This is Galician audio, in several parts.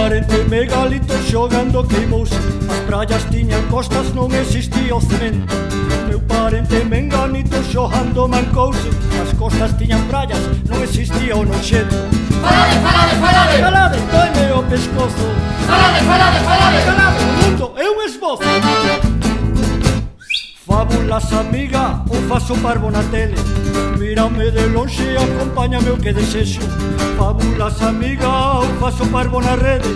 parente megalito xogando queimouse. As praias tiñan costas, non existía o cemento. Meu parente menganito xogando mancouse. As costas tiñan praias, non existía o noxento. Falade, falade, falade! Falade, doime o pescozo. Falade, falade, falade! Falade, o mundo é un esbozo. Fábulas, amiga, ou faso parvo na tele. Mírame de lonxe, acompáñame o que desexo. Fábulas, amiga, ou faso parvo na rede.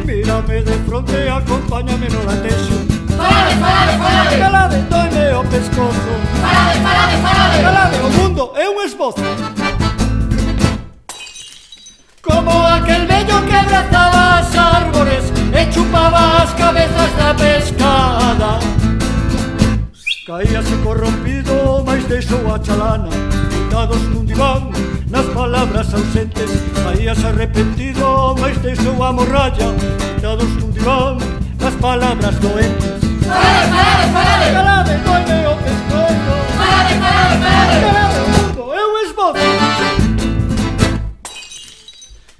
Mírame de fronte, acompáñame no latexo. Falade, falade, falade! Falade, doime o pescozo. Falade, falade, falade! Falade, o mundo é un esbozo. Como aquel vello que abrazaba as árbores e chupaba as cabezas da pescada. Caíase corrompido, mais deixou a chalana. Deitados nun diván, nas palabras ausentes. Caíase arrepentido, mais deixou a morralla. Deitados nun diván, nas palabras doentes. Falade, falade, falade! Falade, doime o pescozo. Falade, falade, falade! Falade, o mundo é un esbozo.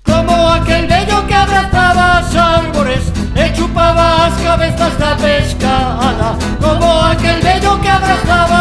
Como aquel vello que abrazaba as árbores e chupaba as cabezas da pescada. Como aquel vello que abrazaba